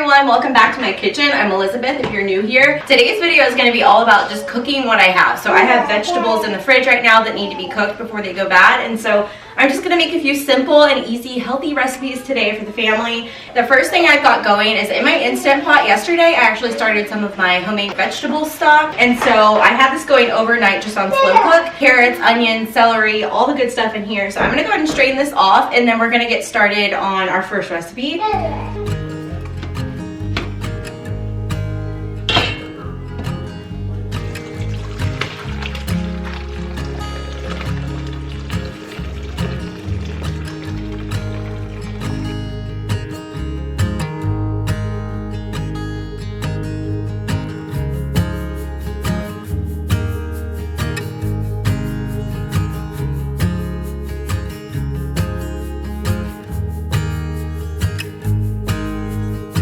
everyone, welcome back to my kitchen. I'm Elizabeth if you're new here. Today's video is going to be all about just cooking what I have. So I have vegetables in the fridge right now that need to be cooked before they go bad, and so I'm just going to make a few simple and easy healthy recipes today for the family. The first thing I've got going is in my Instant Pot. Yesterday I actually started some of my homemade vegetable stock, and so I had this going overnight just on slow cook. Carrots, onions, celery, all the good stuff in here. So I'm going to go ahead and strain this off, and then we're going to get started on our first recipe.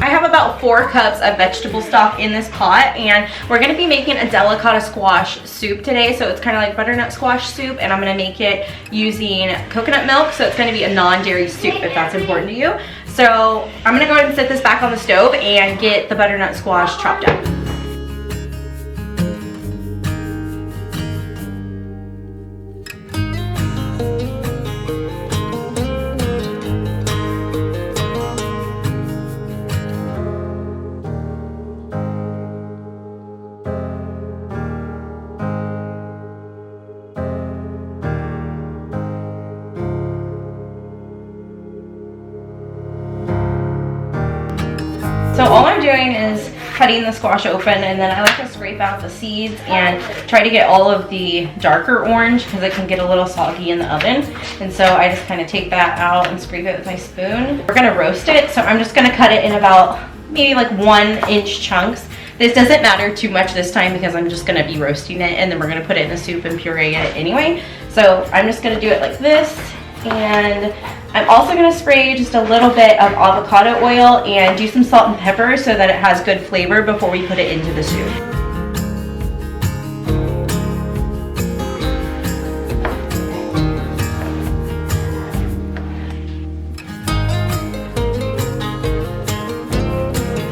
I have about 4 cups of vegetable stock in this pot, and we're going to be making a delicata squash soup today. So it's kind of like butternut squash soup, and I'm going to make it using coconut milk. So it's going to be a non-dairy soup if that's important to you. So I'm going to go ahead and set this back on the stove and get the butternut squash chopped up. So all I'm doing is cutting the squash open, and then I like to scrape out the seeds and try to get all of the darker orange because it can get a little soggy in the oven. And so I just kind of take that out and scrape it with my spoon. We're gonna roast it, so I'm just gonna cut it in about maybe like 1-inch chunks. This doesn't matter too much this time because I'm just gonna be roasting it, and then we're gonna put it in the soup and puree it anyway. So I'm just gonna do it like this. And I'm also going to spray just a little bit of avocado oil and do some salt and pepper so that it has good flavor before we put it into the soup.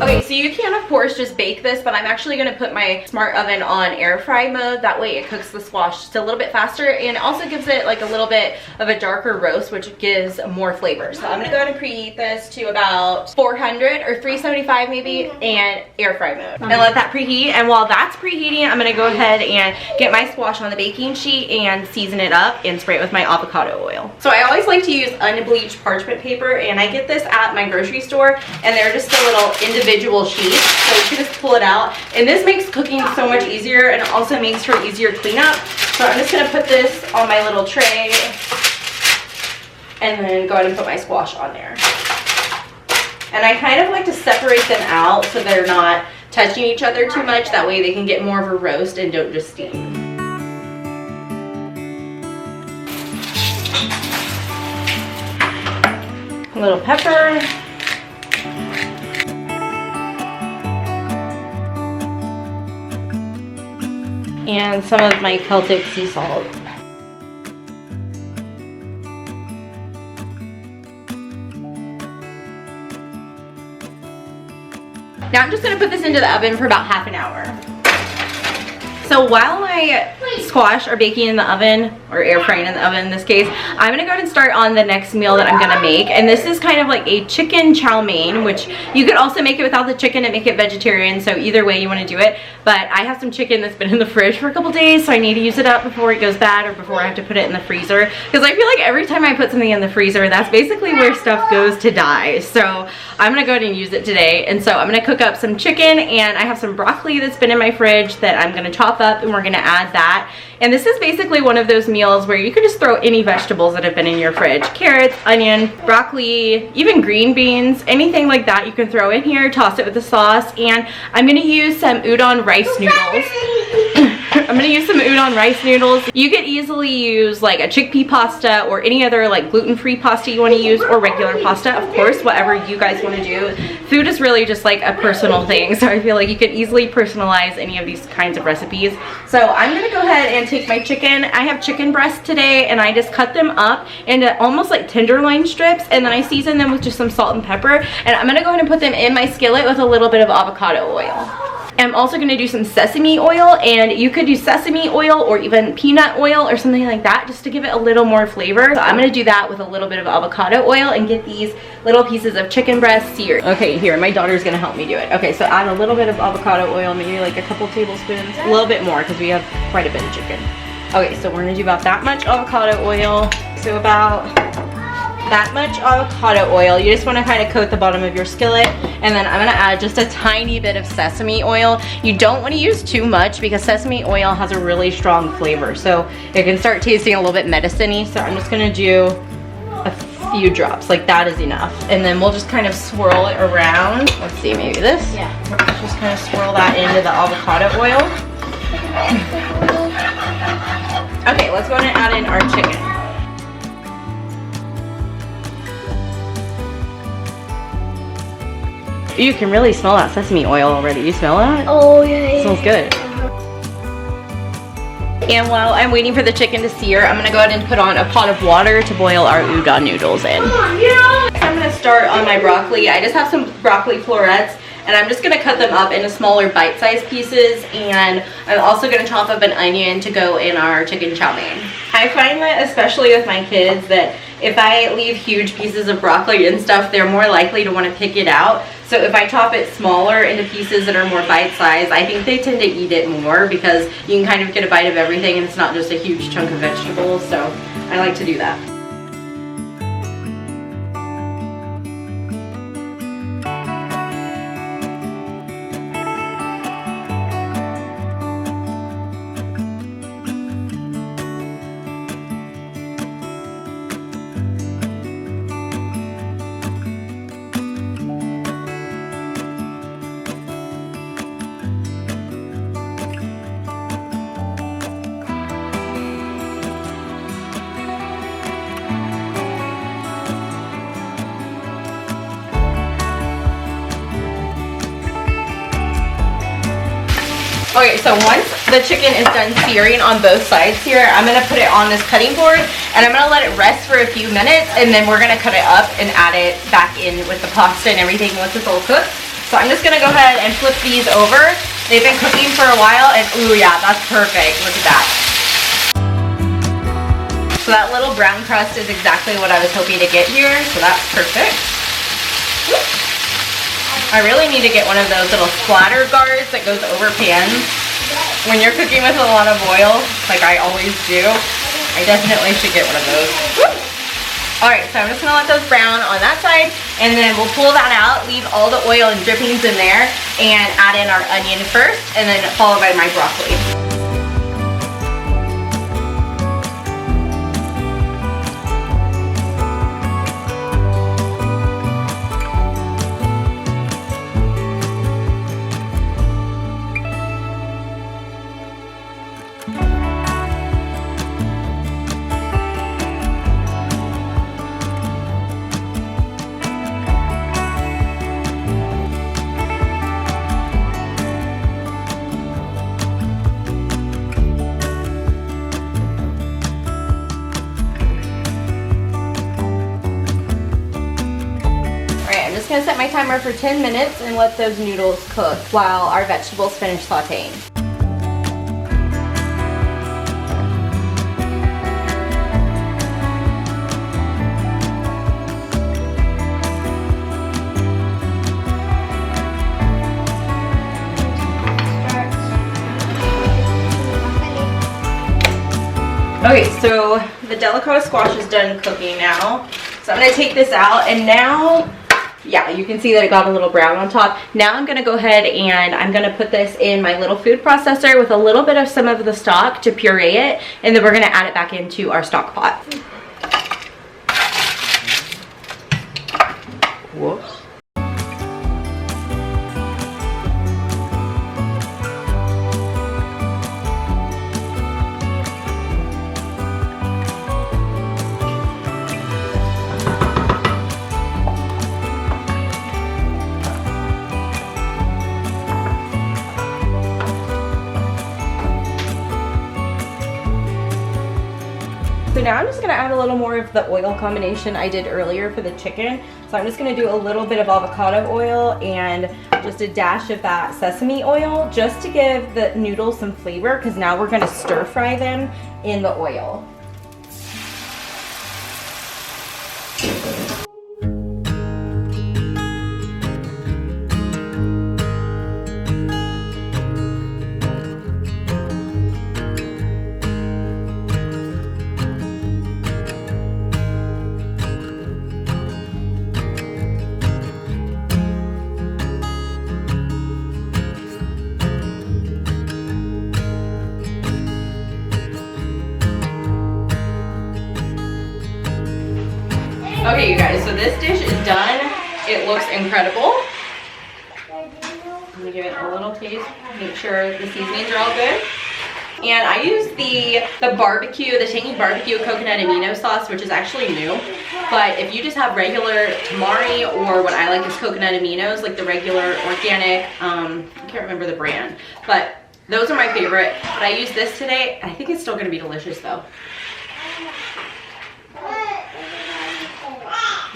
Okay, so you can of course just bake this, but I'm actually going to put my smart oven on air fry mode. That way it cooks the squash just a little bit faster, and it also gives it like a little bit of a darker roast, which gives more flavor. So I'm going to go ahead and preheat this to about 400 or 375 maybe, and air fry mode, and let that preheat. And while that's preheating, I'm going to go ahead and get my squash on the baking sheet and season it up and spray it with my avocado oil. So I always like to use unbleached parchment paper, and I get this at my grocery store, and they're just a little individual sheets, so you can just pull it out, and this makes cooking so much easier, and it also makes for easier cleanup. So I'm just going to put this on my little tray and then go ahead and put my squash on there. And I kind of like to separate them out so they're not touching each other too much. That way they can get more of a roast and don't just steam. A little pepper. And some of my Celtic sea salt. Now I'm just going to put this into the oven for about half an hour. So while my squash are baking in the oven, or air frying in the oven in this case, I'm going to go ahead and start on the next meal that I'm going to make. And this is kind of like a chicken chow mein, which you could also make it without the chicken and make it vegetarian. So either way you want to do it. But I have some chicken that's been in the fridge for a couple days, so I need to use it up before it goes bad or before I have to put it in the freezer. Because I feel like every time I put something in the freezer, that's basically where stuff goes to die. So I'm going to go ahead and use it today. And so I'm going to cook up some chicken, and I have some broccoli that's been in my fridge that I'm going to chop up, and we're going to add that. And this is basically one of those meals where you can just throw any vegetables that have been in your fridge. Carrots, onion, broccoli, even green beans, anything like that you can throw in here, toss it with the sauce. And I'm going to use some udon rice noodles. I'm gonna use some udon rice noodles. You could easily use like a chickpea pasta or any other like gluten-free pasta you want to use, or regular pasta, of course, whatever you guys want to do. Food is really just like a personal thing, so I feel like you could easily personalize any of these kinds of recipes. So I'm gonna go ahead and take my chicken. I have chicken breasts today, and I just cut them up into almost like tenderloin strips, and then I season them with just some salt and pepper, and I'm gonna go ahead and put them in my skillet with a little bit of avocado oil. I'm also going to do some sesame oil, and you could do sesame oil or even peanut oil or something like that just to give it a little more flavor. So I'm going to do that with a little bit of avocado oil and get these little pieces of chicken breast seared. Okay, here, my daughter's going to help me do it. Okay, so add a little bit of avocado oil, maybe like a couple tablespoons, a little bit more because we have quite a bit of chicken. Okay, so we're going to do about that much avocado oil. So about that much avocado oil. You just want to kind of coat the bottom of your skillet, and then I'm going to add just a tiny bit of sesame oil. You don't want to use too much because sesame oil has a really strong flavor, so it can start tasting a little bit medicine-y. So I'm just going to do a few drops, like that is enough, and then we'll just kind of swirl it around. Let's see, maybe this. Yeah. Let's just kind of swirl that into the avocado oil. Okay, let's go ahead and add in our chicken. You can really smell that sesame oil already. You smell that? Oh, yeah. It smells good. And while I'm waiting for the chicken to sear, I'm gonna go ahead and put on a pot of water to boil our udon noodles in. I'm gonna start on my broccoli. I just have some broccoli florets, and I'm just gonna cut them up into smaller bite-sized pieces, and I'm also gonna chop up an onion to go in our chicken chow mein. I find that, especially with my kids, that if I leave huge pieces of broccoli and stuff, they're more likely to want to pick it out. So if I chop it smaller into pieces that are more bite-sized, I think they tend to eat it more because you can kind of get a bite of everything and it's not just a huge chunk of vegetables. So I like to do that. Okay, so once the chicken is done searing on both sides here, I'm gonna put it on this cutting board, and I'm gonna let it rest for a few minutes, and then we're gonna cut it up and add it back in with the pasta and everything once it's all cooked. So I'm just gonna go ahead and flip these over. They've been cooking for a while, and ooh yeah, that's perfect. Look at that. So that little brown crust is exactly what I was hoping to get here, so that's perfect. I really need to get one of those little splatter guards that goes over pans. When you're cooking with a lot of oil, like I always do, I definitely should get one of those. Alright, so I'm just going to let those brown on that side, and then we'll pull that out, leave all the oil and drippings in there, and add in our onion first, and then followed by my broccoli. I'm just going to set my timer for 10 minutes and let those noodles cook while our vegetables finish sauteing. Okay, so the delicata squash is done cooking now. So I'm going to take this out, and now, yeah, you can see that it got a little brown on top. Now I'm going to go ahead and I'm going to put this in my little food processor with a little bit of some of the stock to puree it, and then we're going to add it back into our stock pot. Whoops. So now I'm just gonna add a little more of the oil combination I did earlier for the chicken. So I'm just gonna do a little bit of avocado oil and just a dash of that sesame oil just to give the noodles some flavor, because now we're gonna stir fry them in the oil. Okay, you guys, so this dish is done. It looks incredible. I'm gonna give it a little taste, make sure the seasonings are all good. And I use the barbecue, the tangy barbecue coconut amino sauce, which is actually new. But if you just have regular tamari, or what I like is coconut aminos, like the regular organic, I can't remember the brand, but those are my favorite. But I use this today. I think it's still gonna be delicious though.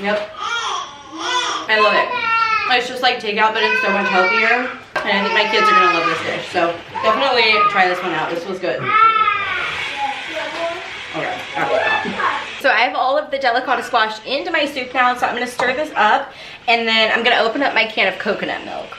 Yep, I love it. It's just like takeout, but it's so much healthier. And I think my kids are gonna love this dish. So definitely try this one out. This was good. Okay. So I have all of the delicata squash into my soup now. So I'm gonna stir this up, and then I'm gonna open up my can of coconut milk.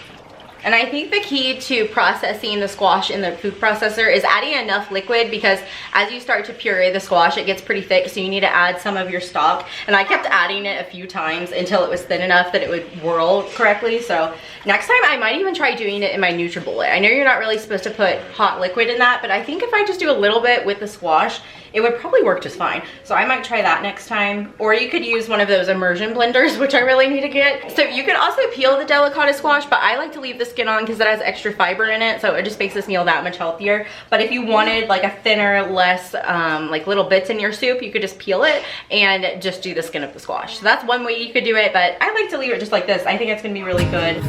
And I think the key to processing the squash in the food processor is adding enough liquid, because as you start to puree the squash, it gets pretty thick, so you need to add some of your stock. And I kept adding it a few times until it was thin enough that it would whirl correctly. So next time I might even try doing it in my NutriBullet. I know you're not really supposed to put hot liquid in that, but I think if I just do a little bit with the squash, it would probably work just fine. So I might try that next time. Or you could use one of those immersion blenders, which I really need to get. So you could also peel the delicata squash, but I like to leave the skin on because it has extra fiber in it. So it just makes this meal that much healthier. But if you wanted like a thinner, less like little bits in your soup, you could just peel it and just do the skin of the squash. So that's one way you could do it, but I like to leave it just like this. I think it's gonna be really good.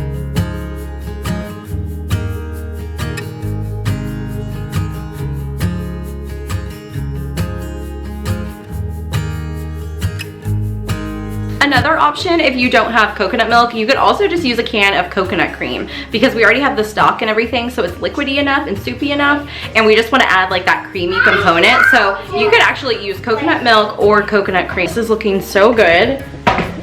Another option, if you don't have coconut milk, you could also just use a can of coconut cream, because we already have the stock and everything, so it's liquidy enough and soupy enough, and we just want to add like that creamy component. So you could actually use coconut milk or coconut cream. This is looking so good.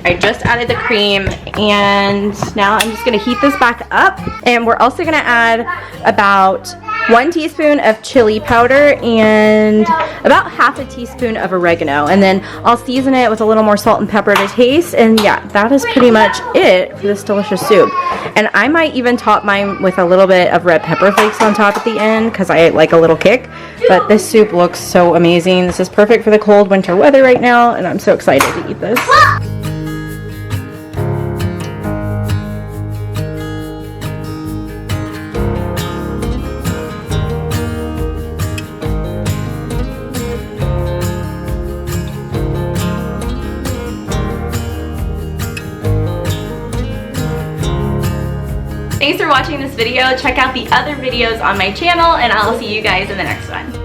I just added the cream, and now I'm just gonna heat this back up. And we're also gonna add about 1 teaspoon of chili powder and about half a teaspoon of oregano. And then I'll season it with a little more salt and pepper to taste. And yeah, that is pretty much it for this delicious soup. And I might even top mine with a little bit of red pepper flakes on top at the end, because I like a little kick. But this soup looks so amazing. This is perfect for the cold winter weather right now, and I'm so excited to eat this. Thanks for watching this video. Check out the other videos on my channel, and I'll see you guys in the next one.